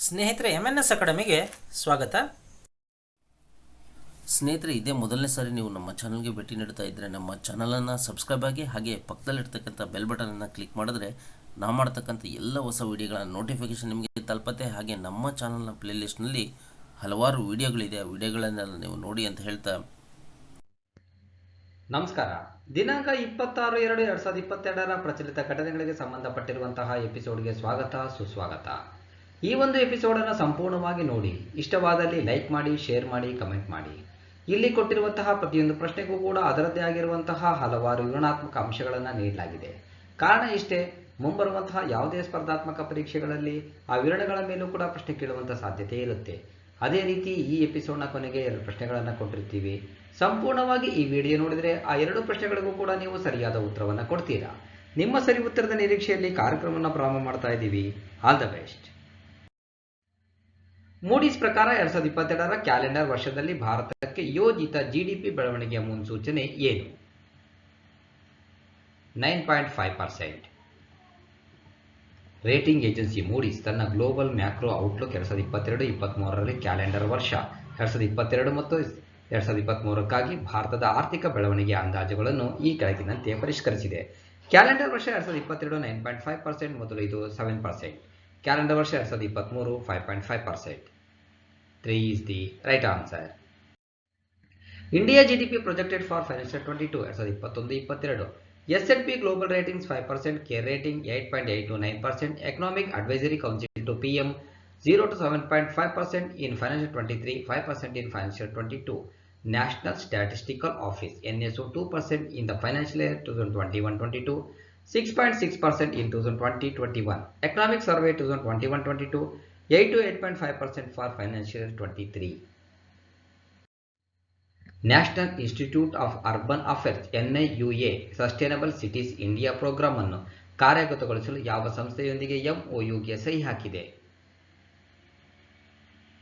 ಸ್ನೇಹಿತರೆ, MNS ಅಕಾಡೆಮಿಗೆ ಸ್ವಾಗತ. ಸ್ನೇಹಿತರೆ, ಇದೇ ಮೊದಲನೇ ಸಾರಿ ನೀವು ನಮ್ಮ ಚಾನಲ್ಗೆ ಭೇಟಿ ನೀಡ್ತಾ ಇದ್ದರೆ ನಮ್ಮ ಚಾನಲನ್ನು ಸಬ್ಸ್ಕ್ರೈಬ್ ಆಗಿ, ಹಾಗೆ ಪಕ್ಕದಲ್ಲಿರ್ತಕ್ಕಂಥ ಬೆಲ್ ಬಟನನ್ನು ಕ್ಲಿಕ್ ಮಾಡಿದ್ರೆ ನಾವು ಮಾಡ್ತಕ್ಕಂಥ ಎಲ್ಲ ಹೊಸ ವಿಡಿಯೋಗಳ ನೋಟಿಫಿಕೇಷನ್ ನಿಮಗೆ ತಲುಪತ್ತೆ. ಹಾಗೆ ನಮ್ಮ ಚಾನಲ್ನ ಪ್ಲೇಲಿಸ್ಟ್ನಲ್ಲಿ ಹಲವಾರು ವಿಡಿಯೋಗಳಿದೆ, ಆ ವಿಡಿಯೋಗಳನ್ನೆಲ್ಲ ನೀವು ನೋಡಿ ಅಂತ ಹೇಳ್ತಾ ನಮಸ್ಕಾರ. ದಿನಾಂಕ 26/2/2022 ಪ್ರಚಲಿತ ಘಟನೆಗಳಿಗೆ ಸಂಬಂಧಪಟ್ಟಿರುವಂತಹ ಎಪಿಸೋಡ್ಗೆ ಸ್ವಾಗತ, ಸುಸ್ವಾಗತ. ಈ ಒಂದು ಎಪಿಸೋಡನ್ನು ಸಂಪೂರ್ಣವಾಗಿ ನೋಡಿ, ಇಷ್ಟವಾದಲ್ಲಿ ಲೈಕ್ ಮಾಡಿ, ಶೇರ್ ಮಾಡಿ, ಕಮೆಂಟ್ ಮಾಡಿ. ಇಲ್ಲಿ ಕೊಟ್ಟಿರುವಂತಹ ಪ್ರತಿಯೊಂದು ಪ್ರಶ್ನೆಗೂ ಕೂಡ ಅದರದ್ದೇ ಆಗಿರುವಂತಹ ಹಲವಾರು ವಿವರಣಾತ್ಮಕ ಅಂಶಗಳನ್ನು ನೀಡಲಾಗಿದೆ. ಕಾರಣ ಇಷ್ಟೇ, ಮುಂಬರುವಂತಹ ಯಾವುದೇ ಸ್ಪರ್ಧಾತ್ಮಕ ಪರೀಕ್ಷೆಗಳಲ್ಲಿ ಆ ವಿವರಣೆಗಳ ಮೇಲೂ ಕೂಡ ಪ್ರಶ್ನೆ ಕೇಳುವಂಥ ಸಾಧ್ಯತೆ ಇರುತ್ತೆ. ಅದೇ ರೀತಿ ಈ ಎಪಿಸೋಡ್ನ ಕೊನೆಗೆ 2 ಪ್ರಶ್ನೆಗಳನ್ನು ಕೊಟ್ಟಿರ್ತೀವಿ. ಸಂಪೂರ್ಣವಾಗಿ ಈ ವಿಡಿಯೋ ನೋಡಿದರೆ ಆ 2 ಪ್ರಶ್ನೆಗಳಿಗೂ ಕೂಡ ನೀವು ಸರಿಯಾದ ಉತ್ತರವನ್ನು ಕೊಡ್ತೀರಾ. ನಿಮ್ಮ ಸರಿ ಉತ್ತರದ ನಿರೀಕ್ಷೆಯಲ್ಲಿ ಕಾರ್ಯಕ್ರಮವನ್ನು ಪ್ರಾರಂಭ ಮಾಡ್ತಾ ಇದ್ದೀವಿ. All the best. ಮೂಡೀಸ್ ಪ್ರಕಾರ 2022 ಕ್ಯಾಲೆಂಡರ್ ವರ್ಷದಲ್ಲಿ ಭಾರತಕ್ಕೆ ಯೋಜಿತ GDP ಬೆಳವಣಿಗೆಯ ಮುನ್ಸೂಚನೆ ಏನು? 9.5%. ರೇಟಿಂಗ್ ಏಜೆನ್ಸಿ ಮೂಡೀಸ್ ತನ್ನ ಗ್ಲೋಬಲ್ ಮ್ಯಾಕ್ರೋ ಔಟ್ಲುಕ್ 2022-23ರಲ್ಲಿ ಕ್ಯಾಲೆಂಡರ್ ವರ್ಷ 2022 ಮತ್ತು 2023ಕ್ಕಾಗಿ ಭಾರತದ ಆರ್ಥಿಕ ಬೆಳವಣಿಗೆಯ ಅಂದಾಜುಗಳನ್ನು ಈ ಕೆಳಗಿನಂತೆ ಪರಿಷ್ಕರಿಸಿದೆ. ಕ್ಯಾಲೆಂಡರ್ ವರ್ಷ 2022 9.5%, ಮೊದಲು ಇದು 7%. ಕ್ಯಾಲೆಂಡರ್ ವರ್ಷ 2023 5.5%. 3 is the right answer. India GDP projected for financial 22 2021-22. S&P Global Ratings 5%, Care Rating 8.829%, Economic Advisory Council to PM 0 to 7.5% in financial 23, 5% in financial 22. National Statistical Office NSO 2% in the financial year 2021-22, 6.6% in 2020-21. Economic Survey 2021-22, 8 to 8.5% for financial year 23. National institute of urban affairs NIUA sustainable cities India program ಅನ್ನು ಕಾರ್ಯಗತಗೊಳಿಸಲು ಯಾವ ಸಂಸ್ಥೆಯೊಂದಿಗೆ MOUಗೆ ಸಹಿ ಹಾಕಿದೆ?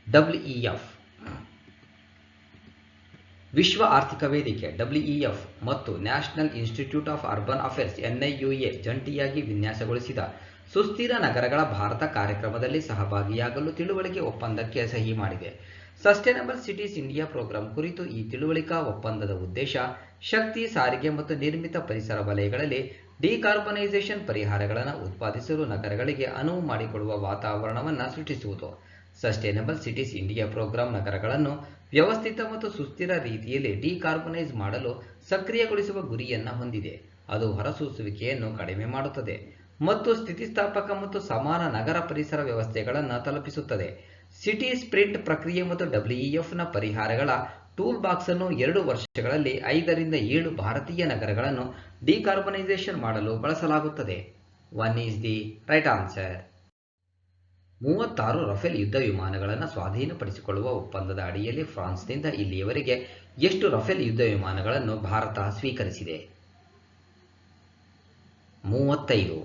WEF. ವಿಶ್ವ ಆರ್ಥಿಕ ವೇದಿಕೆ WEF ಮತ್ತು national institute of urban affairs NIUA ಜಂಟಿಯಾಗಿ ವಿನ್ಯಾಸಗೊಳಿಸಿದ ಸುಸ್ಥಿರ ನಗರಗಳ ಭಾರತ ಕಾರ್ಯಕ್ರಮದಲ್ಲಿ ಸಹಭಾಗಿಯಾಗಲು ತಿಳುವಳಿಕೆ ಒಪ್ಪಂದಕ್ಕೆ ಸಹಿ ಮಾಡಿದೆ. ಸಸ್ಟೈನಬಲ್ ಸಿಟೀಸ್ ಇಂಡಿಯಾ ಪ್ರೋಗ್ರಾಂ ಕುರಿತು ಈ ತಿಳುವಳಿಕಾ ಒಪ್ಪಂದದ ಉದ್ದೇಶ ಶಕ್ತಿ, ಸಾರಿಗೆ ಮತ್ತು ನಿರ್ಮಿತ ಪರಿಸರ ವಲಯಗಳಲ್ಲಿ ಡಿಕಾರ್ಬನೈಸೇಷನ್ ಪರಿಹಾರಗಳನ್ನು ಉತ್ಪಾದಿಸಲು ನಗರಗಳಿಗೆ ಅನುವು ಮಾಡಿಕೊಡುವ ವಾತಾವರಣವನ್ನು ಸೃಷ್ಟಿಸುವುದು. ಸಸ್ಟೈನಬಲ್ ಸಿಟೀಸ್ ಇಂಡಿಯಾ ಪ್ರೋಗ್ರಾಂ ನಗರಗಳನ್ನು ವ್ಯವಸ್ಥಿತ ಮತ್ತು ಸುಸ್ಥಿರ ರೀತಿಯಲ್ಲಿ ಡಿಕಾರ್ಬನೈಸ್ ಮಾಡಲು ಸಕ್ರಿಯಗೊಳಿಸುವ ಗುರಿಯನ್ನು ಹೊಂದಿದೆ. ಅದು ಹೊರಸೂಸುವಿಕೆಯನ್ನು ಕಡಿಮೆ ಮಾಡುತ್ತದೆ ಮತ್ತು ಸ್ಥಿತಿಸ್ಥಾಪಕ ಮತ್ತು ಸಮಾನ ನಗರ ಪರಿಸರ ವ್ಯವಸ್ಥೆಗಳನ್ನು ತಲುಪಿಸುತ್ತದೆ. ಸಿಟಿ ಸ್ಪ್ರಿಂಟ್ ಪ್ರಕ್ರಿಯೆ ಮತ್ತು WEFನ ಪರಿಹಾರಗಳ ಟೂಲ್ ಬಾಕ್ಸ್ ಅನ್ನು 2 ವರ್ಷಗಳಲ್ಲಿ 5 ರಿಂದ 7 ಭಾರತೀಯ ನಗರಗಳನ್ನು ಡಿಕಾರ್ಬನೈಸೇಷನ್ ಮಾಡಲು ಬಳಸಲಾಗುತ್ತದೆ. 1 is the right answer. 36 Rafale ಯುದ್ಧ ವಿಮಾನಗಳನ್ನು ಸ್ವಾಧೀನಪಡಿಸಿಕೊಳ್ಳುವ ಒಪ್ಪಂದದ ಅಡಿಯಲ್ಲಿ ಫ್ರಾನ್ಸ್ನಿಂದ ಇಲ್ಲಿಯವರೆಗೆ ಎಷ್ಟು ರಫೇಲ್ ಯುದ್ಧ ವಿಮಾನಗಳನ್ನು ಭಾರತ ಸ್ವೀಕರಿಸಿದೆ? 35.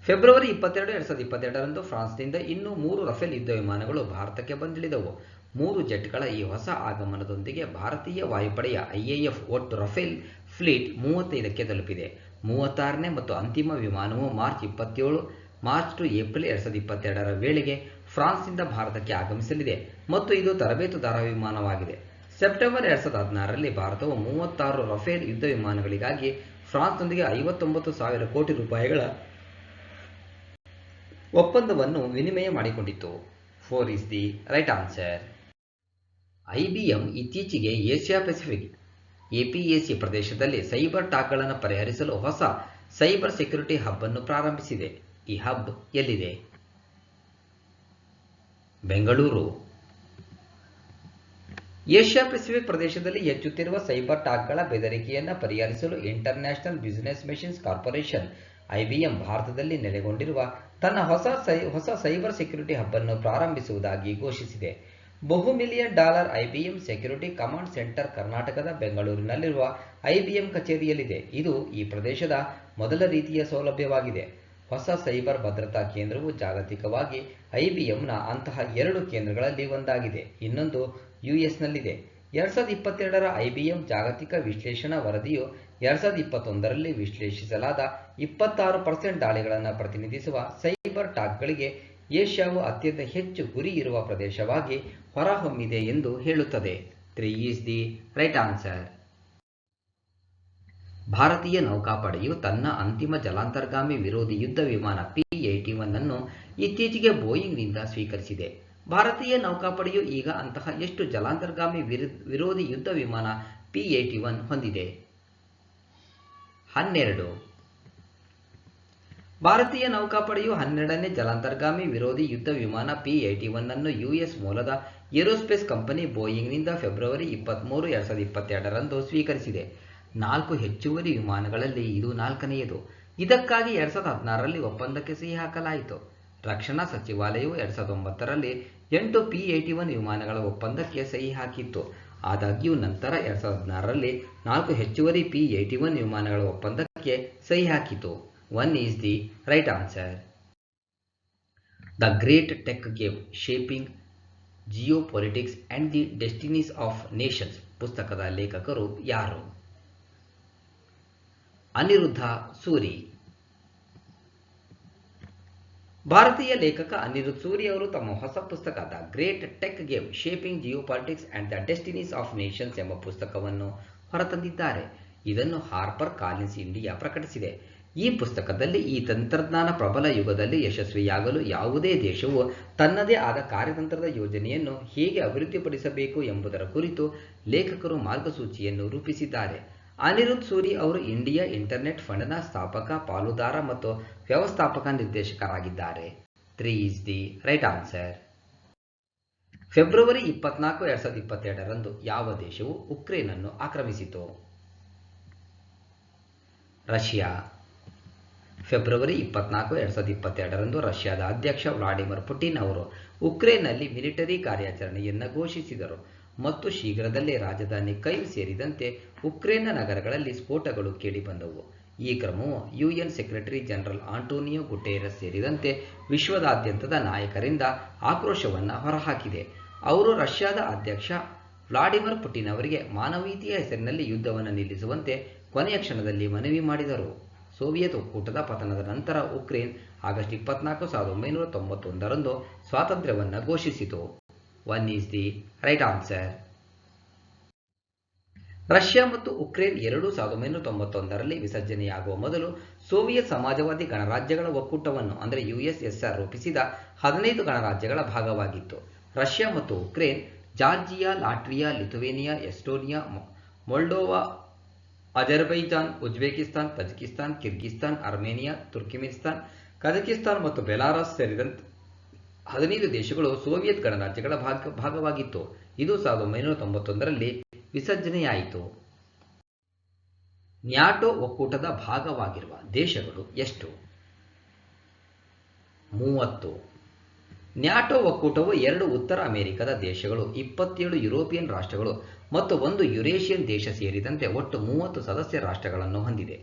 ಫೆಬ್ರವರಿ 22, 2022ರಂದು ಫ್ರಾನ್ಸ್ನಿಂದ ಇನ್ನೂ 3 ರಫೇಲ್ ಯುದ್ಧ ವಿಮಾನಗಳು ಭಾರತಕ್ಕೆ ಬಂದಿಳಿದವು. 3 ಜೆಟ್ಗಳ ಈ ಹೊಸ ಆಗಮನದೊಂದಿಗೆ ಭಾರತೀಯ ವಾಯುಪಡೆಯ IAF ಒಟ್ಟು ರಫೇಲ್ ಫ್ಲೀಟ್ 35ಕ್ಕೆ ತಲುಪಿದೆ. 36ನೇ ಮತ್ತು ಅಂತಿಮ ವಿಮಾನವು ಮಾರ್ಚ್ 27 ಟು ಏಪ್ರಿಲ್ 2022ರ ವೇಳೆಗೆ ಫ್ರಾನ್ಸ್ನಿಂದ ಭಾರತಕ್ಕೆ ಆಗಮಿಸಲಿದೆ ಮತ್ತು ಇದು ತರಬೇತುದಾರ ವಿಮಾನವಾಗಿದೆ. ಸೆಪ್ಟೆಂಬರ್ 2016ರಲ್ಲಿ ಭಾರತವು 36 ರಫೇಲ್ ಯುದ್ಧ ವಿಮಾನಗಳಿಗಾಗಿ ಫ್ರಾನ್ಸ್ನೊಂದಿಗೆ 59,000 ಕೋಟಿ ರೂಪಾಯಿಗಳ ಒಪ್ಪಂದವನ್ನು ವಿನಿಮಯ ಮಾಡಿಕೊಂಡಿತು. 4 is the right answer. IBM ಇತ್ತೀಚೆಗೆ ಏಷ್ಯಾ ಪೆಸಿಫಿಕ್ APAC ಪ್ರದೇಶದಲ್ಲಿ ಸೈಬರ್ ಟಾಕ್ಗಳನ್ನು ಪರಿಹರಿಸಲು ಹೊಸ ಸೈಬರ್ ಸೆಕ್ಯುರಿಟಿ ಹಬ್ ಅನ್ನು ಪ್ರಾರಂಭಿಸಿದೆ. ಈ ಹಬ್ ಎಲ್ಲಿದೆ? ಬೆಂಗಳೂರು. ಏಷ್ಯಾ ಪೆಸಿಫಿಕ್ ಪ್ರದೇಶದಲ್ಲಿ ಹೆಚ್ಚುತ್ತಿರುವ ಸೈಬರ್ ಟಾಕ್ಗಳ ಬೆದರಿಕೆಯನ್ನು ಪರಿಹರಿಸಲು international business machines corporation IBM ಭಾರತದಲ್ಲಿ ನೆಲೆಗೊಂಡಿರುವ ತನ್ನ ಹೊಸ ಸೈಬರ್ ಸೆಕ್ಯುರಿಟಿ ಹಬ್ ಅನ್ನು ಪ್ರಾರಂಭಿಸುವುದಾಗಿ ಘೋಷಿಸಿದೆ. $1 ಬಹು IBM ಸೆಕ್ಯುರಿಟಿ ಕಮಾಂಡ್ ಸೆಂಟರ್ ಕರ್ನಾಟಕದ ಬೆಂಗಳೂರಿನಲ್ಲಿರುವ IBM ಕಚೇರಿಯಲ್ಲಿದೆ. ಇದು ಈ ಪ್ರದೇಶದ ಮೊದಲ ರೀತಿಯ ಸೌಲಭ್ಯವಾಗಿದೆ. ಹೊಸ ಸೈಬರ್ ಭದ್ರತಾ ಕೇಂದ್ರವು ಜಾಗತಿಕವಾಗಿ IBMನ ಅಂತಹ 2 ಕೇಂದ್ರಗಳಲ್ಲಿ ಒಂದಾಗಿದೆ. ಇನ್ನೊಂದು USನಲ್ಲಿದೆ. 2022ರ IBM ಜಾಗತಿಕ ವಿಶ್ಲೇಷಣಾ ವರದಿಯು 2021ರಲ್ಲಿ ವಿಶ್ಲೇಷಿಸಲಾದ 26% ದಾಳಿಗಳನ್ನು ಪ್ರತಿನಿಧಿಸುವ ಸೈಬರ್ ಟಾಕ್ಗಳಿಗೆ ಏಷ್ಯಾವು ಅತ್ಯಂತ ಹೆಚ್ಚು ಗುರಿ ಇರುವ ಪ್ರದೇಶವಾಗಿ ಹೊರಹೊಮ್ಮಿದೆ ಎಂದು ಹೇಳುತ್ತದೆ. 3 ಈಸ್ ದಿ ರೈಟ್ ಆನ್ಸರ್. ಭಾರತೀಯ ನೌಕಾಪಡೆಯು ತನ್ನ ಅಂತಿಮ ಜಲಾಂತರ್ಗಾಮಿ ವಿರೋಧಿ ಯುದ್ಧ ವಿಮಾನ P-81 ಅನ್ನು ಇತ್ತೀಚೆಗೆ ಬೋಯಿಂಗ್ನಿಂದ ಸ್ವೀಕರಿಸಿದೆ. ಭಾರತೀಯ ನೌಕಾಪಡೆಯು ಈಗ ಅಂತಹ ಎಷ್ಟು ಜಲಾಂತರ್ಗಾಮಿ ವಿರೋಧಿ ಯುದ್ಧ ವಿಮಾನ P-81 ಹೊಂದಿದೆ? 12. ಭಾರತೀಯ ನೌಕಾಪಡೆಯು 12ನೇ ಜಲಾಂತರ್ಗಾಮಿ ವಿರೋಧಿ ಯುದ್ಧ ವಿಮಾನ P-81 ಅನ್ನು US ಮೂಲದ ಏರೋಸ್ಪೇಸ್ ಕಂಪನಿ ಬೋಯಿಂಗ್ನಿಂದ ಫೆಬ್ರವರಿ 23, 2022 ರಂದು ಸ್ವೀಕರಿಸಿದೆ. 4 ಹೆಚ್ಚುವರಿ ವಿಮಾನಗಳಲ್ಲಿ ಇದು 4ನೆಯದು. ಇದಕ್ಕಾಗಿ 2016ರಲ್ಲಿ ಒಪ್ಪಂದಕ್ಕೆ ಸಹಿ ಹಾಕಲಾಯಿತು. ರಕ್ಷಣಾ ಸಚಿವಾಲಯವು 2009ರಲ್ಲಿ 8 P-81 ವಿಮಾನಗಳ ಒಪ್ಪಂದಕ್ಕೆ ಸಹಿ ಹಾಕಿತ್ತು. ಆದಾಗ್ಯೂ ನಂತರ 2016ರಲ್ಲಿ 4 ಹೆಚ್ಚುವರಿ P-81 ವಿಮಾನಗಳ ಒಪ್ಪಂದಕ್ಕೆ ಸಹಿ ಹಾಕಿತು. 1 is the right answer. The great tech game shaping geopolitics and the destinies of nations ಪುಸ್ತಕದ ಲೇಖಕರು ಯಾರು? ಅನಿರುದ್ಧ ಸೂರಿ. ಭಾರತೀಯ ಲೇಖಕ ಅನಿರುದ್ಧ ಸೂರಿ ಅವರು ತಮ್ಮ ಹೊಸ ಪುಸ್ತಕ the great tech game shaping geopolitics and the destinies of nations ಎಂಬ ಪುಸ್ತಕವನ್ನು ಹೊರತಂದಿದ್ದಾರೆ. ಇದನ್ನು ಹಾರ್ಪರ್ ಕಾಲಿನ್ಸ್ ಇಂಡಿಯಾ ಪ್ರಕಟಿಸಿದೆ. ಈ ಪುಸ್ತಕದಲ್ಲಿ ಈ ತಂತ್ರಜ್ಞಾನ ಪ್ರಬಲ ಯುಗದಲ್ಲಿ ಯಶಸ್ವಿಯಾಗಲು ಯಾವುದೇ ದೇಶವು ತನ್ನದೇ ಆದ ಕಾರ್ಯತಂತ್ರದ ಯೋಜನೆಯನ್ನು ಹೇಗೆ ಅಭಿವೃದ್ಧಿಪಡಿಸಬೇಕು ಎಂಬುದರ ಕುರಿತು ಲೇಖಕರು ಮಾರ್ಗಸೂಚಿಯನ್ನು ರೂಪಿಸಿದ್ದಾರೆ. ಅನಿರುದ್ಧ ಸೂರಿ ಅವರು ಇಂಡಿಯಾ ಇಂಟರ್ನೆಟ್ ಫಂಡ್ನ ಸ್ಥಾಪಕ, ಪಾಲುದಾರ ಮತ್ತು ವ್ಯವಸ್ಥಾಪಕ ನಿರ್ದೇಶಕರಾಗಿದ್ದಾರೆ. 3 is the right answer. February 24, 2022 ರಂದು ಯಾವ ದೇಶವು ಉಕ್ರೇನ್ ಅನ್ನು ಆಕ್ರಮಿಸಿತು? ರಷ್ಯಾ. ಫೆಬ್ರವರಿ 24, 2022 ರಂದು ರಷ್ಯಾದ ಅಧ್ಯಕ್ಷ ವ್ಲಾಡಿಮಿರ್ ಪುಟಿನ್ ಅವರು ಉಕ್ರೇನ್ನಲ್ಲಿ ಮಿಲಿಟರಿ ಕಾರ್ಯಾಚರಣೆಯನ್ನು ಘೋಷಿಸಿದರು ಮತ್ತು ಶೀಘ್ರದಲ್ಲೇ ರಾಜಧಾನಿ ಕೈವ್ ಸೇರಿದಂತೆ ಉಕ್ರೇನ್ನ ನಗರಗಳಲ್ಲಿ ಸ್ಫೋಟಗಳು ಕೇಳಿಬಂದವು. ಈ ಕ್ರಮವು UN secretary general Antonio Guterres ಸೇರಿದಂತೆ ವಿಶ್ವದಾದ್ಯಂತದ ನಾಯಕರಿಂದ ಆಕ್ರೋಶವನ್ನು ಹೊರಹಾಕಿದೆ. ಅವರು ರಷ್ಯಾದ ಅಧ್ಯಕ್ಷ ವ್ಲಾಡಿಮಿರ್ ಪುಟಿನ್ ಅವರಿಗೆ ಮಾನವೀಯತೆಯ ಹೆಸರಿನಲ್ಲಿ ಯುದ್ಧವನ್ನು ನಿಲ್ಲಿಸುವಂತೆ ಕೊನೆಯ ಕ್ಷಣದಲ್ಲಿ ಮನವಿ ಮಾಡಿದರು. ಸೋವಿಯತ್ ಒಕ್ಕೂಟದ ಪತನದ ನಂತರ ಉಕ್ರೇನ್ ಆಗಸ್ಟ್ 24, 1991 ರಂದು ಸ್ವಾತಂತ್ರ್ಯವನ್ನು ಘೋಷಿಸಿತು. 1 is the right answer. Russia ಮತ್ತು ಉಕ್ರೇನ್ ಎರಡೂ 1991ರಲ್ಲಿ ವಿಸರ್ಜನೆಯಾಗುವ ಮೊದಲು ಸೋವಿಯತ್ ಸಮಾಜವಾದಿ ಗಣರಾಜ್ಯಗಳ ಒಕ್ಕೂಟವನ್ನು ಅಂದರೆ USSR ರೂಪಿಸಿದ 15 ಗಣರಾಜ್ಯಗಳ ಭಾಗವಾಗಿತ್ತು. ರಷ್ಯಾ ಮತ್ತು Ukraine Georgia, Latvia, Lithuania, Estonia, Moldova, Azerbaijan, Uzbekistan, Tajikistan, Kyrgyzstan, Armenia, Turkmenistan, Kazakhstan ಮತ್ತು ಬೆಲಾರಸ್ ಸೇರಿದಂತೆ 15 ದೇಶಗಳು ಸೋವಿಯತ್ ಗಣರಾಜ್ಯಗಳ ಭಾಗವಾಗಿತ್ತು. ಇದು 1991ರಲ್ಲಿ ವಿಸರ್ಜನೆಯಾಯಿತು. ನ್ಯಾಟೋ ಒಕ್ಕೂಟದ ಭಾಗವಾಗಿರುವ ದೇಶಗಳು ಎಷ್ಟು? 30. ನ್ಯಾಟೋ ಒಕ್ಕೂಟವು 2 ಉತ್ತರ ಅಮೆರಿಕದ ದೇಶಗಳು, 27 ಯುರೋಪಿಯನ್ ರಾಷ್ಟ್ರಗಳು ಮತ್ತು 1 ಯುರೇಷಿಯನ್ ದೇಶ ಸೇರಿದಂತೆ ಒಟ್ಟು 30 ಸದಸ್ಯ ರಾಷ್ಟ್ರಗಳನ್ನು ಹೊಂದಿದೆ.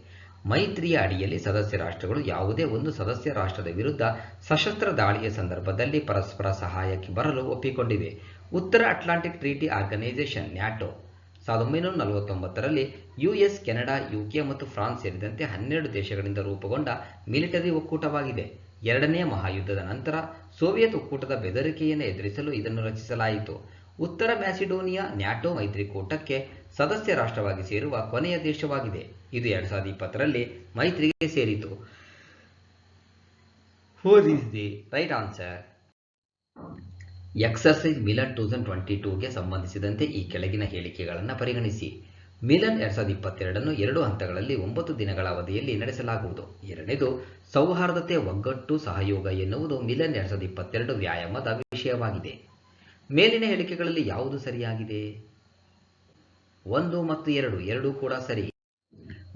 ಮೈತ್ರಿಯ ಅಡಿಯಲ್ಲಿ ಸದಸ್ಯ ರಾಷ್ಟ್ರಗಳು ಯಾವುದೇ ಒಂದು ಸದಸ್ಯ ರಾಷ್ಟ್ರದ ವಿರುದ್ಧ ಸಶಸ್ತ್ರ ದಾಳಿಯ ಸಂದರ್ಭದಲ್ಲಿ ಪರಸ್ಪರ ಸಹಾಯಕ್ಕೆ ಬರಲು ಒಪ್ಪಿಕೊಂಡಿವೆ. ಉತ್ತರ ಅಟ್ಲಾಂಟಿಕ್ ಟ್ರೀಟಿ ಆರ್ಗನೈಸೇಷನ್ ನ್ಯಾಟೋ 1949ರಲ್ಲಿ US, ಕೆನಡಾ, UK ಮತ್ತು ಫ್ರಾನ್ಸ್ ಸೇರಿದಂತೆ 12 ದೇಶಗಳಿಂದ ರೂಪುಗೊಂಡ ಮಿಲಿಟರಿ ಒಕ್ಕೂಟವಾಗಿದೆ. ಎರಡನೆಯ ಮಹಾಯುದ್ಧದ ನಂತರ ಸೋವಿಯತ್ ಒಕ್ಕೂಟದ ಬೆದರಿಕೆಯನ್ನು ಎದುರಿಸಲು ಇದನ್ನು ರಚಿಸಲಾಯಿತು. ಉತ್ತರ ಮ್ಯಾಸಿಡೋನಿಯಾ ನ್ಯಾಟೋ ಮೈತ್ರಿಕೂಟಕ್ಕೆ ಸದಸ್ಯ ರಾಷ್ಟ್ರವಾಗಿ ಸೇರುವ ಕೊನೆಯ ದೇಶವಾಗಿದೆ. ಇದು 2020ರಲ್ಲಿ ಮೈತ್ರಿಗೆ ಸೇರಿತು. 4 is the right answer. Exercise Milan 2022ಗೆ ಸಂಬಂಧಿಸಿದಂತೆ ಈ ಕೆಳಗಿನ ಹೇಳಿಕೆಗಳನ್ನು ಪರಿಗಣಿಸಿ. ಮಿಲನ್ 2022 2 ಹಂತಗಳಲ್ಲಿ 9 ದಿನಗಳ ಅವಧಿಯಲ್ಲಿ ನಡೆಸಲಾಗುವುದು. ಎರಡನೇದು ಸೌಹಾರ್ದತೆ, ಒಗ್ಗಟ್ಟು, ಸಹಯೋಗ ಎನ್ನುವುದು ಮಿಲನ್ 2022 ವ್ಯಾಯಾಮದ ವಿಷಯವಾಗಿದೆ. ಮೇಲಿನ ಹೇಳಿಕೆಗಳಲ್ಲಿ ಯಾವುದು ಸರಿಯಾಗಿದೆ? 1 ಮತ್ತು 2 ಎರಡೂ ಕೂಡ ಸರಿ.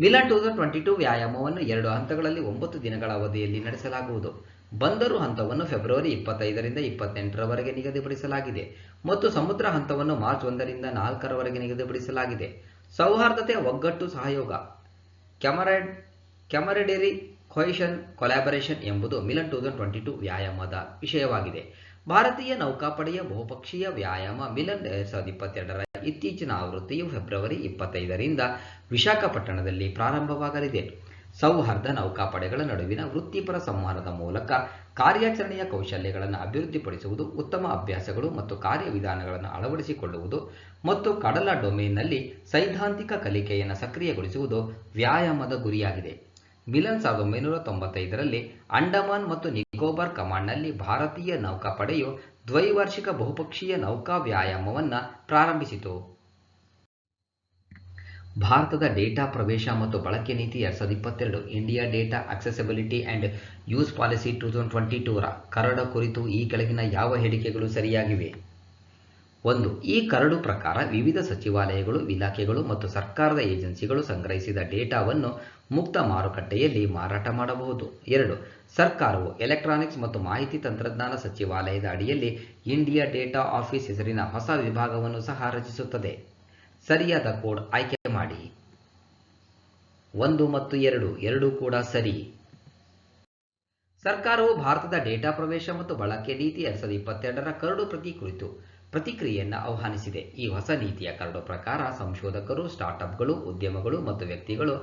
ಮಿಲನ್ 2022 ವ್ಯಾಯಾಮವನ್ನು 2 ಹಂತಗಳಲ್ಲಿ 9 ದಿನಗಳ ಅವಧಿಯಲ್ಲಿ ನಡೆಸಲಾಗುವುದು. ಬಂದರು ಹಂತವನ್ನು ಫೆಬ್ರವರಿ 25ರಿಂದ 28ರವರೆಗೆ ನಿಗದಿಪಡಿಸಲಾಗಿದೆ ಮತ್ತು ಸಮುದ್ರ ಹಂತವನ್ನು ಮಾರ್ಚ್ 1ರಿಂದ 4ರವರೆಗೆ ನಿಗದಿಪಡಿಸಲಾಗಿದೆ. ಸೌಹಾರ್ದತೆ, ಒಗ್ಗಟ್ಟು, ಸಹಯೋಗ ಕ್ಯಾಮರಡೇರಿ, ಕೊಹೆಷನ್, ಕೊಲಾಬರೇಷನ್ ಎಂಬುದು ಮಿಲನ್ 2022 ವ್ಯಾಯಾಮದ ವಿಷಯವಾಗಿದೆ. ಭಾರತೀಯ ನೌಕಾಪಡೆಯ ಬಹುಪಕ್ಷೀಯ ವ್ಯಾಯಾಮ ಮಿಲನ್ 2022ರ ಇತ್ತೀಚಿನ ಆವೃತ್ತಿಯು ಫೆಬ್ರವರಿ 25ರಿಂದ ವಿಶಾಖಪಟ್ಟಣದಲ್ಲಿ ಪ್ರಾರಂಭವಾಗಲಿದೆ. ಸೌಹಾರ್ದ ನೌಕಾಪಡೆಗಳ ನಡುವಿನ ವೃತ್ತಿಪರ ಸಂವಹನದ ಮೂಲಕ ಕಾರ್ಯಾಚರಣೆಯ ಕೌಶಲ್ಯಗಳನ್ನು ಅಭಿವೃದ್ಧಿಪಡಿಸುವುದು, ಉತ್ತಮ ಅಭ್ಯಾಸಗಳು ಮತ್ತು ಕಾರ್ಯವಿಧಾನಗಳನ್ನು ಅಳವಡಿಸಿಕೊಳ್ಳುವುದು ಮತ್ತು ಕಡಲ ಡೊಮೇನ್ನಲ್ಲಿ ಸೈದ್ಧಾಂತಿಕ ಕಲಿಕೆಯನ್ನು ಸಕ್ರಿಯಗೊಳಿಸುವುದು ವ್ಯಾಯಾಮದ ಗುರಿಯಾಗಿದೆ. ಮಿಲನ್ 1995ರಲ್ಲಿ ಅಂಡಮಾನ್ ಮತ್ತು ನಿಕೋಬಾರ್ ಕಮಾಂಡ್ನಲ್ಲಿ ಭಾರತೀಯ ನೌಕಾಪಡೆಯು ದ್ವೈವಾರ್ಷಿಕ ಬಹುಪಕ್ಷೀಯ ನೌಕಾ ವ್ಯಾಯಾಮವನ್ನು ಪ್ರಾರಂಭಿಸಿತು. ಭಾರತದ ಡೇಟಾ ಪ್ರವೇಶ ಮತ್ತು ಬಳಕೆ ನೀತಿ 2022 India data accessibility and use policy 2022ರ ಕರಡು ಕುರಿತು ಈ ಕೆಳಗಿನ ಯಾವ ಹೇಳಿಕೆಗಳು ಸರಿಯಾಗಿವೆ? 1. ಈ ಕರಡು ಪ್ರಕಾರ ವಿವಿಧ ಸಚಿವಾಲಯಗಳು, ಇಲಾಖೆಗಳು ಮತ್ತು ಸರ್ಕಾರದ ಏಜೆನ್ಸಿಗಳು ಸಂಗ್ರಹಿಸಿದ ಡೇಟಾವನ್ನು ಮುಕ್ತ ಮಾರುಕಟ್ಟೆಯಲ್ಲಿ ಮಾರಾಟ ಮಾಡಬಹುದು. 2. ಸರ್ಕಾರವು ಎಲೆಕ್ಟ್ರಾನಿಕ್ಸ್ ಮತ್ತು ಮಾಹಿತಿ ತಂತ್ರಜ್ಞಾನ ಸಚಿವಾಲಯದ ಅಡಿಯಲ್ಲಿ ಇಂಡಿಯಾ ಡೇಟಾ ಆಫೀಸ್ ಹೆಸರಿನ ಹೊಸ ವಿಭಾಗವನ್ನು ಸಹ ರಚಿಸುತ್ತದೆ. ಸರಿಯಾದ ಕೋಡ್ ಆಯ್ಕೆ ಮಾಡಿ. 1 ಮತ್ತು 2 ಎರಡೂ ಕೂಡ ಸರಿ. ಸರ್ಕಾರವು ಭಾರತದ ಡೇಟಾ ಪ್ರವೇಶ ಮತ್ತು ಬಳಕೆ ನೀತಿ 2022ರ ಕರಡು ಪ್ರತಿ ಕುರಿತು ಪ್ರತಿಕ್ರಿಯೆಯನ್ನು ಆಹ್ವಾನಿಸಿದೆ. ಈ ಹೊಸ ನೀತಿಯ ಕರಡು ಪ್ರಕಾರ ಸಂಶೋಧಕರು, ಸ್ಟಾರ್ಟ್ಅಪ್ಗಳು, ಉದ್ಯಮಗಳು ಮತ್ತು ವ್ಯಕ್ತಿಗಳು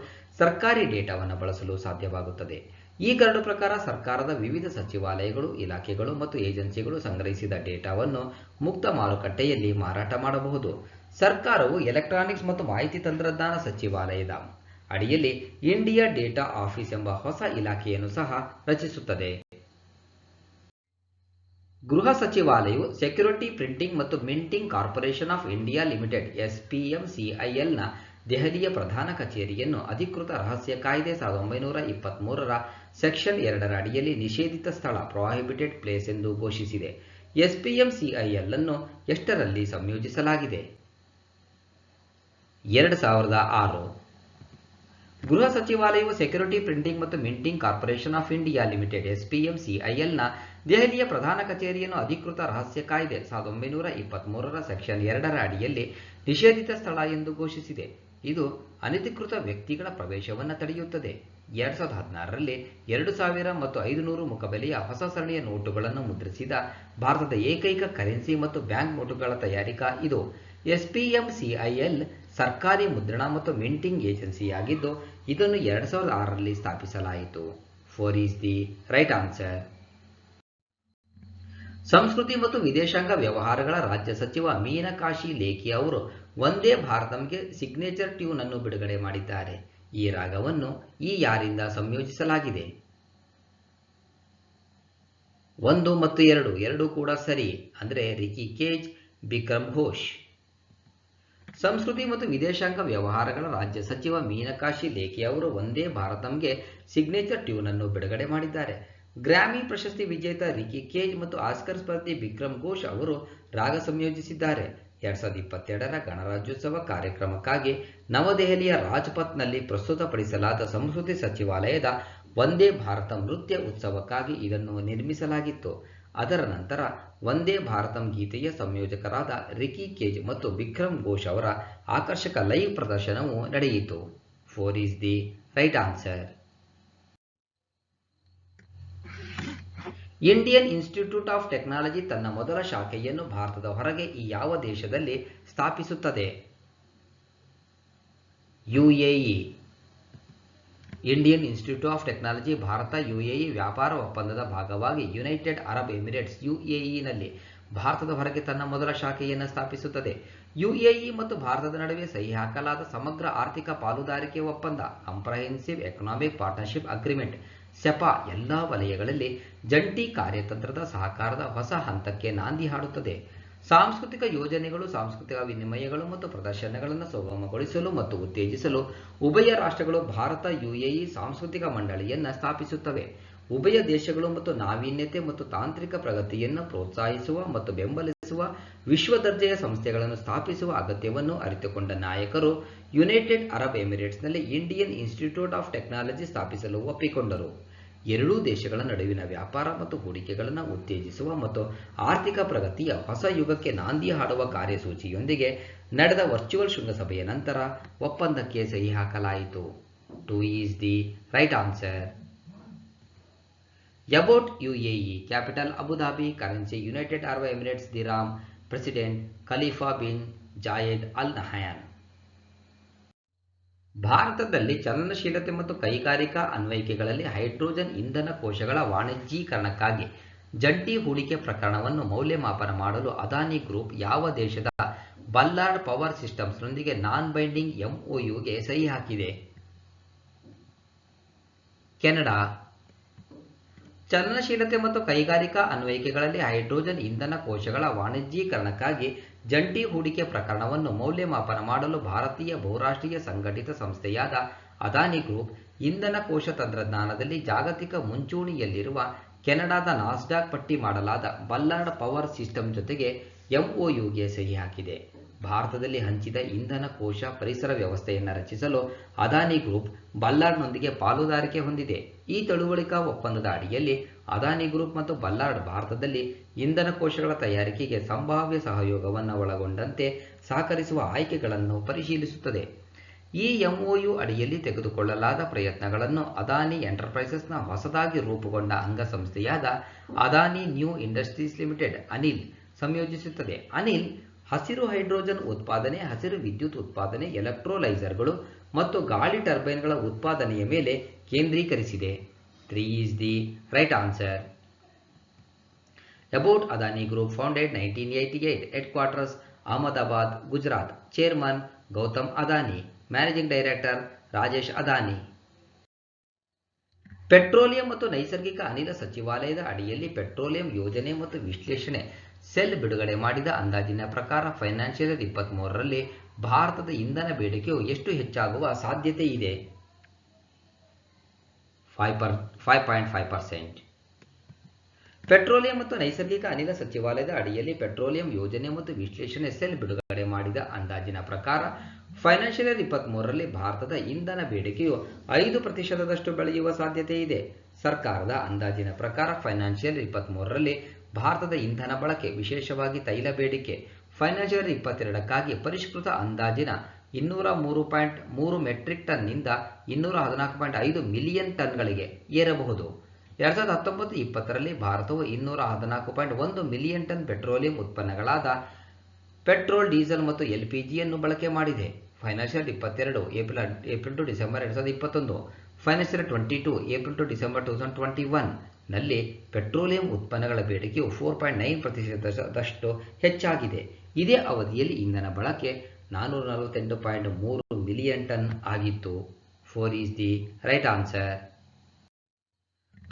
ಸರ್ಕಾರಿ ಡೇಟಾವನ್ನು ಬಳಸಲು ಸಾಧ್ಯವಾಗುತ್ತದೆ. ಈ ಕರಡು ಪ್ರಕಾರ ಸರ್ಕಾರದ ವಿವಿಧ ಸಚಿವಾಲಯಗಳು, ಇಲಾಖೆಗಳು ಮತ್ತು ಏಜೆನ್ಸಿಗಳು ಸಂಗ್ರಹಿಸಿದ ಡೇಟಾವನ್ನು ಮುಕ್ತ ಮಾರುಕಟ್ಟೆಯಲ್ಲಿ ಮಾರಾಟ ಮಾಡಬಹುದು. ಸರ್ಕಾರವು ಎಲೆಕ್ಟ್ರಾನಿಕ್ಸ್ ಮತ್ತು ಮಾಹಿತಿ ತಂತ್ರಜ್ಞಾನ ಸಚಿವಾಲಯದ ಅಡಿಯಲ್ಲಿ ಇಂಡಿಯಾ ಡೇಟಾ ಆಫೀಸ್ ಎಂಬ ಹೊಸ ಇಲಾಖೆಯನ್ನು ಸಹ ರಚಿಸುತ್ತದೆ. ಗೃಹ ಸಚಿವಾಲಯವು ಸೆಕ್ಯೂರಿಟಿ ಪ್ರಿಂಟಿಂಗ್ ಮತ್ತು minting corporation of India limited SPMCILನ ದೆಹಲಿಯ ಪ್ರಧಾನ ಕಚೇರಿಯನ್ನು ಅಧಿಕೃತ ರಹಸ್ಯ ಕಾಯ್ದೆ 1923ರ ಸೆಕ್ಷನ್ 2ರ ಅಡಿಯಲ್ಲಿ ನಿಷೇಧಿತ ಸ್ಥಳ ಪ್ರೊಹಿಬಿಟೆಡ್ ಪ್ಲೇಸ್ ಎಂದು ಘೋಷಿಸಿದೆ. SPMCIL ಅನ್ನು ಎಷ್ಟರಲ್ಲಿ ಸಂಯೋಜಿಸಲಾಗಿದೆ? 2006. ಗೃಹ ಸಚಿವಾಲಯವು ಸೆಕ್ಯೂರಿಟಿ ಪ್ರಿಂಟಿಂಗ್ ಮತ್ತು minting corporation of India limited SPMCILನ ದೆಹಲಿಯ ಪ್ರಧಾನ ಕಚೇರಿಯನ್ನು ಅಧಿಕೃತ ರಹಸ್ಯ ಕಾಯ್ದೆ 1923ರ ಸೆಕ್ಷನ್ 2ರ ಅಡಿಯಲ್ಲಿ ನಿಷೇಧಿತ ಸ್ಥಳ ಎಂದು ಘೋಷಿಸಿದೆ. ಇದು ಅನಧಿಕೃತ ವ್ಯಕ್ತಿಗಳ ಪ್ರವೇಶವನ್ನು ತಡೆಯುತ್ತದೆ. 2016ರಲ್ಲಿ 2000 ಮತ್ತು 500 ಮುಖಬೆಲೆಯ ಹೊಸ ಸರಣಿಯ ನೋಟುಗಳನ್ನು ಮುದ್ರಿಸಿದ ಭಾರತದ ಏಕೈಕ ಕರೆನ್ಸಿ ಮತ್ತು ಬ್ಯಾಂಕ್ ನೋಟುಗಳ ತಯಾರಿಕ ಇದು. SPMCIL ಸರ್ಕಾರಿ ಮುದ್ರಣ ಮತ್ತು ಮಿಂಟಿಂಗ್ ಏಜೆನ್ಸಿಯಾಗಿದ್ದು ಇದನ್ನು 2006ರಲ್ಲಿ ಸ್ಥಾಪಿಸಲಾಯಿತು. 4 is the right answer. ಸಂಸ್ಕೃತಿ ಮತ್ತು ವಿದೇಶಾಂಗ ವ್ಯವಹಾರಗಳ ರಾಜ್ಯ ಸಚಿವ ಮೀನಕಾಶಿ ಲೇಖಿ ಅವರು ವಂದೇ ಭಾರತಂಗೆ ಸಿಗ್ನೇಚರ್ ಟ್ಯೂನ್ ಅನ್ನು ಬಿಡುಗಡೆ ಮಾಡಿದ್ದಾರೆ. ಈ ರಾಗವನ್ನು ಈ ಯಾರಿಂದ ಸಂಯೋಜಿಸಲಾಗಿದೆ? 1 ಮತ್ತು 2 ಎರಡೂ ಕೂಡ ಸರಿ. ಅಂದರೆ ರಿಕಿ ಕೇಜ್, ಬಿಕ್ರಮ್ ಘೋಷ್. ಸಂಸ್ಕೃತಿ ಮತ್ತು ವಿದೇಶಾಂಗ ವ್ಯವಹಾರಗಳ ರಾಜ್ಯ ಸಚಿವ ಮೀನಕಾಶಿ ಲೇಖಿ ಅವರು ವಂದೇ ಭಾರತಂಗೆ ಸಿಗ್ನೇಚರ್ ಟ್ಯೂನ್ ಅನ್ನು ಬಿಡುಗಡೆ ಮಾಡಿದ್ದಾರೆ. ಗ್ರಾಮಿ ಪ್ರಶಸ್ತಿ ವಿಜೇತ ರಿಕಿ ಕೇಜ್ ಮತ್ತು ಆಸ್ಕರ್ ಸ್ಪರ್ಧಿ ಬಿಕ್ರಮ್ ಘೋಷ್ ಅವರು ರಾಗ ಸಂಯೋಜಿಸಿದ್ದಾರೆ. 2022ರ ಗಣರಾಜ್ಯೋತ್ಸವ ಕಾರ್ಯಕ್ರಮಕ್ಕಾಗಿ ನವದೆಹಲಿಯ ರಾಜ್ಪಥ್ನಲ್ಲಿ ಪ್ರಸ್ತುತಪಡಿಸಲಾದ ಸಂಸ್ಕೃತಿ ಸಚಿವಾಲಯದ ವಂದೇ ಭಾರತಂ ನೃತ್ಯ ಉತ್ಸವಕ್ಕಾಗಿ ಇದನ್ನು ನಿರ್ಮಿಸಲಾಗಿತ್ತು. ಅದರ ನಂತರ ವಂದೇ ಭಾರತಂ ಗೀತೆಯ ಸಂಯೋಜಕರಾದ ರಿಕಿ ಕೇಜ್ ಮತ್ತು ಬಿಕ್ರಮ್ ಘೋಷ್ ಅವರ ಆಕರ್ಷಕ ಲೈವ್ ಪ್ರದರ್ಶನವು ನಡೆಯಿತು. 4 is the right answer. Indian Institute of technology ತನ್ನ ಮೊದಲ ಶಾಖೆಯನ್ನು ಭಾರತದ ಹೊರಗೆ ಈ ಯಾವ ದೇಶದಲ್ಲಿ ಸ್ಥಾಪಿಸುತ್ತದೆ? UAE. Indian Institute of technology Bharat UAE ವ್ಯಾಪಾರ ಒಪ್ಪಂದದ ಭಾಗವಾಗಿ ಯುನೈಟೆಡ್ ಅರಬ್ ಎಮಿರೇಟ್ಸ್ UAEನಲ್ಲಿ ಭಾರತದ ಹೊರಗೆ ತನ್ನ ಮೊದಲ ಶಾಖೆಯನ್ನು ಸ್ಥಾಪಿಸುತ್ತದೆ. UAE ಮತ್ತು ಭಾರತದ ನಡುವೆ ಸಹಿ ಹಾಕಲಾದ ಸಮಗ್ರ ಆರ್ಥಿಕ ಪಾಲುದಾರಿಕೆ ಒಪ್ಪಂದ comprehensive economic partnership agreement cepa ಎಲ್ಲಾ ವಲಯಗಳಲ್ಲಿ ಜಂಟಿ ಕಾರ್ಯತಂತ್ರದ ಸಹಕಾರದ ಹೊಸ ಹಂತಕ್ಕೆ ನಾಂದಿ ಹಾಡುತ್ತದೆ. ಸಾಂಸ್ಕೃತಿಕ ಯೋಜನೆಗಳು, ಸಾಂಸ್ಕೃತಿಕ ವಿನಿಮಯಗಳು ಮತ್ತು ಪ್ರದರ್ಶನಗಳನ್ನು ಸುಗಮಗೊಳಿಸಲು ಮತ್ತು ಉತ್ತೇಜಿಸಲು ಉಭಯ ರಾಷ್ಟ್ರಗಳು ಭಾರತ UAE ಸಾಂಸ್ಕೃತಿಕ ಮಂಡಳಿಯನ್ನು ಸ್ಥಾಪಿಸುತ್ತವೆ. ಉಭಯ ದೇಶಗಳು ಮತ್ತು ನಾವೀನ್ಯತೆ ಮತ್ತು ತಾಂತ್ರಿಕ ಪ್ರಗತಿಯನ್ನು ಪ್ರೋತ್ಸಾಹಿಸುವ ಮತ್ತು ಬೆಂಬಲಿಸುವ ವಿಶ್ವ ದರ್ಜೆಯ ಸಂಸ್ಥೆಗಳನ್ನು ಸ್ಥಾಪಿಸುವ ಅಗತ್ಯವನ್ನು ಅರಿತುಕೊಂಡ ನಾಯಕರು ಯುನೈಟೆಡ್ ಅರಬ್ ಎಮಿರೇಟ್ಸ್ನಲ್ಲಿ ಇಂಡಿಯನ್ ಇನ್ಸ್ಟಿಟ್ಯೂಟ್ ಆಫ್ ಟೆಕ್ನಾಲಜಿ ಸ್ಥಾಪಿಸಲು ಒಪ್ಪಿಕೊಂಡರು. ಎರಡೂ ದೇಶಗಳ ನಡುವಿನ ವ್ಯಾಪಾರ ಮತ್ತು ಹೂಡಿಕೆಗಳನ್ನು ಉತ್ತೇಜಿಸುವ ಮತ್ತು ಆರ್ಥಿಕ ಪ್ರಗತಿಯ ಹೊಸ ಯುಗಕ್ಕೆ ನಾಂದಿ ಹಾಡುವ ಕಾರ್ಯಸೂಚಿಯೊಂದಿಗೆ ನಡೆದ ವರ್ಚುವಲ್ ಶೃಂಗಸಭೆಯ ನಂತರ ಒಪ್ಪಂದಕ್ಕೆ ಸಹಿ ಹಾಕಲಾಯಿತು. 2 is the right answer. About UAE, capital Abu Dhabi, currency United Arab Emirates dirham, president Khalifa bin Zayed Al Nahyan. ಭಾರತದಲ್ಲಿ ಚಲನಶೀಲತೆ ಮತ್ತು ಕೈಗಾರಿಕಾ ಅನ್ವಯಿಕೆಗಳಲ್ಲಿ ಹೈಡ್ರೋಜನ್ ಇಂಧನ ಕೋಶಗಳ ವಾಣಿಜ್ಯೀಕರಣಕ್ಕಾಗಿ ಜಂಟಿ ಹೂಡಿಕೆ ಪ್ರಕರಣವನ್ನು ಮೌಲ್ಯಮಾಪನ ಮಾಡಲು ಅದಾನಿ ಗ್ರೂಪ್ ಯಾವ ದೇಶದ ಬಲ್ಲಾರ್ಡ್ ಪವರ್ ಸಿಸ್ಟಮ್ಸ್ನೊಂದಿಗೆ ನಾನ್ ಬೈಂಡಿಂಗ್ ಎಂಒಯುಗೆ ಸಹಿ ಹಾಕಿದೆ? ಕೆನಡಾ. ಚಲನಶೀಲತೆ ಮತ್ತು ಕೈಗಾರಿಕಾ ಅನ್ವಯಿಕೆಗಳಲ್ಲಿ ಹೈಡ್ರೋಜನ್ ಇಂಧನ ಕೋಶಗಳ ವಾಣಿಜ್ಯೀಕರಣಕ್ಕಾಗಿ ಜಂಟಿ ಹೂಡಿಕೆ ಪ್ರಕರಣವನ್ನು ಮೌಲ್ಯಮಾಪನ ಮಾಡಲು ಭಾರತೀಯ ಬಹುರಾಷ್ಟ್ರೀಯ ಸಂಘಟಿತ ಸಂಸ್ಥೆಯಾದ ಅದಾನಿ ಗ್ರೂಪ್ ಇಂಧನ ಕೋಶ ತಂತ್ರಜ್ಞಾನದಲ್ಲಿ ಜಾಗತಿಕ ಮುಂಚೂಣಿಯಲ್ಲಿರುವ ಕೆನಡಾದ ನಾಸ್ಡಾಕ್ ಪಟ್ಟಿ ಮಾಡಲಾದ ಬಲ್ಲಾರ್ಡ್ ಪವರ್ ಸಿಸ್ಟಮ್ ಜೊತೆಗೆ ಎಂಒಯುಗೆ ಸಹಿ ಹಾಕಿದೆ. ಭಾರತದಲ್ಲಿ ಹಂಚಿದ ಇಂಧನ ಕೋಶ ಪರಿಸರ ವ್ಯವಸ್ಥೆಯನ್ನು ರಚಿಸಲು ಅದಾನಿ ಗ್ರೂಪ್ ಬಲ್ಲಾರ್ಡ್ನೊಂದಿಗೆ ಪಾಲುದಾರಿಕೆ ಹೊಂದಿದೆ. ಈ ತಿಳುವಳಿಕಾ ಒಪ್ಪಂದದ ಅಡಿಯಲ್ಲಿ ಅದಾನಿ ಗ್ರೂಪ್ ಮತ್ತು ಬಲ್ಲಾರ್ಡ್ ಭಾರತದಲ್ಲಿ ಇಂಧನ ಕೋಶಗಳ ತಯಾರಿಕೆಗೆ ಸಂಭಾವ್ಯ ಸಹಯೋಗವನ್ನು ಒಳಗೊಂಡಂತೆ ಸಹಕರಿಸುವ ಆಯ್ಕೆಗಳನ್ನು ಪರಿಶೀಲಿಸುತ್ತದೆ. ಈ ಎಂಒಯು ಅಡಿಯಲ್ಲಿ ತೆಗೆದುಕೊಳ್ಳಲಾದ ಪ್ರಯತ್ನಗಳನ್ನು ಅದಾನಿ ಎಂಟರ್ಪ್ರೈಸಸ್ನ ಹೊಸದಾಗಿ ರೂಪುಗೊಂಡ ಅಂಗಸಂಸ್ಥೆಯಾದ ಅದಾನಿ ನ್ಯೂ ಇಂಡಸ್ಟ್ರೀಸ್ ಲಿಮಿಟೆಡ್ ಅನಿಲ್ ಸಂಯೋಜಿಸುತ್ತದೆ. ಅನಿಲ್ ಹಸಿರು ಹೈಡ್ರೋಜನ್ ಉತ್ಪಾದನೆ, ಹಸಿರು ವಿದ್ಯುತ್ ಉತ್ಪಾದನೆ, ಎಲೆಕ್ಟ್ರೋಲೈಸರ್ಗಳು ಮತ್ತು ಗಾಳಿ ಟರ್ಬೈನ್ಗಳ ಉತ್ಪಾದನೆಯ ಮೇಲೆ ಕೇಂದ್ರೀಕರಿಸಿದೆ. 3 is the right answer. About Adani Group, founded 1988, headquarters Ahmedabad, Gujarat. Chairman Gautam Adani. Managing Director Rajesh Adani. Petroleum ಮತ್ತು ನೈಸರ್ಗಿಕ ಅನಿಲ ಸಚಿವಾಲಯದ ಅಡಿಯಲ್ಲಿ ಪೆಟ್ರೋಲಿಯಂ ಯೋಜನೆ ಮತ್ತು ವಿಶ್ಲೇಷಣೆ ಸೆಲ್ ಬಿಡುಗಡೆ ಮಾಡಿದ ಅಂದಾಜಿನ ಪ್ರಕಾರ ಫೈನಾನ್ಷಿಯಲ್ 23ರಲ್ಲಿ ಭಾರತದ ಇಂಧನ ಬೇಡಿಕೆಯು ಎಷ್ಟು ಹೆಚ್ಚಾಗುವ ಸಾಧ್ಯತೆ ಇದೆ? 5.5%. ಪೆಟ್ರೋಲಿಯಂ ಮತ್ತು ನೈಸರ್ಗಿಕ ಅನಿಲ ಸಚಿವಾಲಯದ ಅಡಿಯಲ್ಲಿ ಪೆಟ್ರೋಲಿಯಂ ಯೋಜನೆ ಮತ್ತು ವಿಶ್ಲೇಷಣೆ ಸೆಲ್ ಬಿಡುಗಡೆ ಮಾಡಿದ ಅಂದಾಜಿನ ಪ್ರಕಾರ ಫೈನಾನ್ಷಿಯಲ್ 23ರಲ್ಲಿ ಭಾರತದ ಇಂಧನ ಬೇಡಿಕೆಯು 5% ಬೆಳೆಯುವ ಸಾಧ್ಯತೆ ಇದೆ. ಸರ್ಕಾರದ ಅಂದಾಜಿನ ಪ್ರಕಾರ ಫೈನಾನ್ಷಿಯಲ್ 23ರಲ್ಲಿ ಭಾರತದ ಇಂಧನ ಬಳಕೆ, ವಿಶೇಷವಾಗಿ ತೈಲ ಬೇಡಿಕೆ, ಫೈನಾನ್ಷಿಯಲ್ 22ಕ್ಕಾಗಿ ಪರಿಷ್ಕೃತ ಅಂದಾಜಿನ 203.3 ಮೆಟ್ರಿಕ್ ಟನ್ನಿಂದ 214.5 ಮಿಲಿಯನ್ ಟನ್ಗಳಿಗೆ ಏರಬಹುದು. 2019-20ರಲ್ಲಿ ಭಾರತವು 214.1 ಮಿಲಿಯನ್ ಟನ್ ಪೆಟ್ರೋಲಿಯಂ ಉತ್ಪನ್ನಗಳಾದ ಪೆಟ್ರೋಲ್, ಡೀಸೆಲ್ ಮತ್ತು ಎಲ್ಪಿಜಿಯನ್ನು ಬಳಕೆ ಮಾಡಿದೆ. Financial 22 April to December 2021, financial 22 April to December 2021 ನಲ್ಲಿ ಪೆಟ್ರೋಲಿಯಂ ಉತ್ಪನ್ನಗಳ ಬೇಡಿಕೆಯು 4.9% ಹೆಚ್ಚಾಗಿದೆ. ಇದೇ ಅವಧಿಯಲ್ಲಿ ಇಂಧನ ಬಳಕೆ 448.3 ಮಿಲಿಯನ್ ಟನ್ ಆಗಿತ್ತು. 4 is the right answer.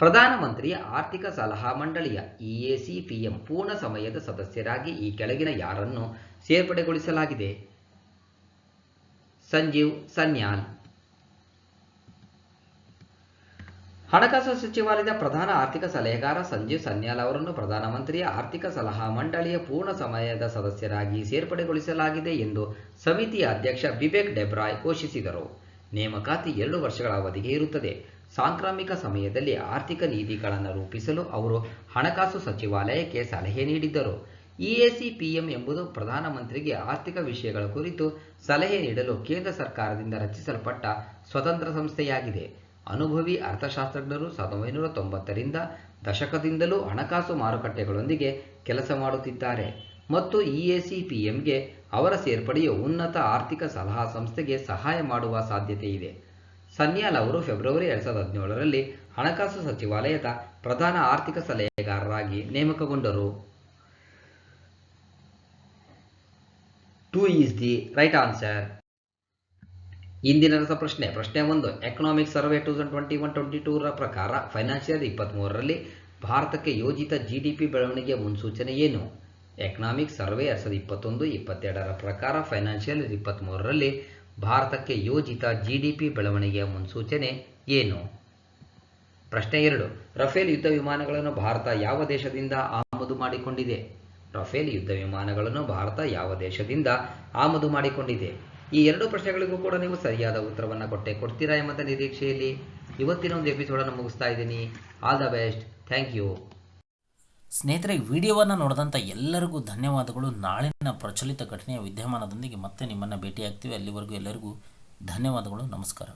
ಪ್ರಧಾನಮಂತ್ರಿಯ ಆರ್ಥಿಕ ಸಲಹಾ ಮಂಡಳಿಯ EAC-PM ಪೂರ್ಣ ಸಮಯದ ಸದಸ್ಯರಾಗಿ ಈ ಕೆಳಗಿನ ಯಾರನ್ನು ಸೇರ್ಪಡೆಗೊಳಿಸಲಾಗಿದೆ? ಸಂಜೀವ್ ಸನ್ಯಾಲ್. ಹಣಕಾಸು ಸಚಿವಾಲಯದ ಪ್ರಧಾನ ಆರ್ಥಿಕ ಸಲಹೆಗಾರ ಸಂಜೀವ್ ಸನ್ಯಾಲ್ ಅವರನ್ನು ಪ್ರಧಾನಮಂತ್ರಿಯ ಆರ್ಥಿಕ ಸಲಹಾ ಮಂಡಳಿಯ ಪೂರ್ಣ ಸಮಯದ ಸದಸ್ಯರಾಗಿ ಸೇರ್ಪಡೆಗೊಳಿಸಲಾಗಿದೆ ಎಂದು ಸಮಿತಿಯ ಅಧ್ಯಕ್ಷ ಬಿಬೇಕ್ ಡೆಬ್ರಾಯ್ ಘೋಷಿಸಿದರು. ನೇಮಕಾತಿ 2 ವರ್ಷಗಳ ಅವಧಿಗೆ ಇರುತ್ತದೆ. ಸಾಂಕ್ರಾಮಿಕ ಸಮಯದಲ್ಲಿ ಆರ್ಥಿಕ ನೀತಿಗಳನ್ನು ರೂಪಿಸಲು ಅವರು ಹಣಕಾಸು ಸಚಿವಾಲಯಕ್ಕೆ ಸಲಹೆ ನೀಡಿದ್ದರು. EAC-PM ಎಂಬುದು ಪ್ರಧಾನಮಂತ್ರಿಗೆ ಆರ್ಥಿಕ ವಿಷಯಗಳ ಕುರಿತು ಸಲಹೆ ನೀಡಲು ಕೇಂದ್ರ ಸರ್ಕಾರದಿಂದ ರಚಿಸಲ್ಪಟ್ಟ ಸ್ವತಂತ್ರ ಸಂಸ್ಥೆಯಾಗಿದೆ. ಅನುಭವಿ ಅರ್ಥಶಾಸ್ತ್ರಜ್ಞರು 1990ರಿಂದ ದಶಕದಿಂದಲೂ ಹಣಕಾಸು ಮಾರುಕಟ್ಟೆಗಳೊಂದಿಗೆ ಕೆಲಸ ಮಾಡುತ್ತಿದ್ದಾರೆ ಮತ್ತು EAC-PMಗೆ ಅವರ ಸೇರ್ಪಡೆಯು ಉನ್ನತ ಆರ್ಥಿಕ ಸಲಹಾ ಸಂಸ್ಥೆಗೆ ಸಹಾಯ ಮಾಡುವ ಸಾಧ್ಯತೆ ಇದೆ. ಸನ್ಯಾಲ್ ಅವರು ಫೆಬ್ರವರಿ 2017ರಲ್ಲಿ ಹಣಕಾಸು ಸಚಿವಾಲಯದ ಪ್ರಧಾನ ಆರ್ಥಿಕ ಸಲಹೆಗಾರರಾಗಿ ನೇಮಕಗೊಂಡರು. 2 is the right answer. ಇಂದಿನ ರಸಪ್ರಶ್ನೆ. ಪ್ರಶ್ನೆ 1. ಎಕನಾಮಿಕ್ ಸರ್ವೆ 2021-22ರ ಪ್ರಕಾರ ಫೈನಾನ್ಷಿಯಲ್ 23ರಲ್ಲಿ ಭಾರತಕ್ಕೆ ಯೋಜಿತ GDP ಬೆಳವಣಿಗೆಯ ಮುನ್ಸೂಚನೆ ಏನು? ಎಕನಾಮಿಕ್ ಸರ್ವೆ 2021-22ರ ಪ್ರಕಾರ ಫೈನಾನ್ಷಿಯಲ್ 23ರಲ್ಲಿ ಭಾರತಕ್ಕೆ ಯೋಜಿತ GDP ಬೆಳವಣಿಗೆಯ ಮುನ್ಸೂಚನೆ ಏನು? ಪ್ರಶ್ನೆ 2. ರಫೇಲ್ ಯುದ್ಧ ವಿಮಾನಗಳನ್ನು ಭಾರತ ಯಾವ ದೇಶದಿಂದ ಆಮದು ಮಾಡಿಕೊಂಡಿದೆ? ರಫೇಲ್ ಯುದ್ಧ ವಿಮಾನಗಳನ್ನು ಭಾರತ ಯಾವ ದೇಶದಿಂದ ಆಮದು ಮಾಡಿಕೊಂಡಿದೆ? ಈ 2 ಪ್ರಶ್ನೆಗಳಿಗೂ ಕೂಡ ನೀವು ಸರಿಯಾದ ಉತ್ತರವನ್ನು ಕೊಡ್ತೀರಾ ಎಂಬ ನಿರೀಕ್ಷೆಯಲ್ಲಿ ಇವತ್ತಿನ ಒಂದು ಎಪಿಸೋಡನ್ನು ಮುಗಿಸ್ತಾ ಇದ್ದೀನಿ. All the best. Thank you. ಸ್ನೇಹಿತರೆ, ವಿಡಿಯೋವನ್ನು ನೋಡಿದಂಥ ಎಲ್ಲರಿಗೂ ಧನ್ಯವಾದಗಳು. ನಾಳಿನ ಪ್ರಚಲಿತ ಘಟನೆಯ ವಿದ್ಯಮಾನದೊಂದಿಗೆ ಮತ್ತೆ ನಿಮ್ಮನ್ನು ಭೇಟಿಯಾಗ್ತೀವಿ. ಅಲ್ಲಿವರೆಗೂ ಎಲ್ಲರಿಗೂ ಧನ್ಯವಾದಗಳು. ನಮಸ್ಕಾರ.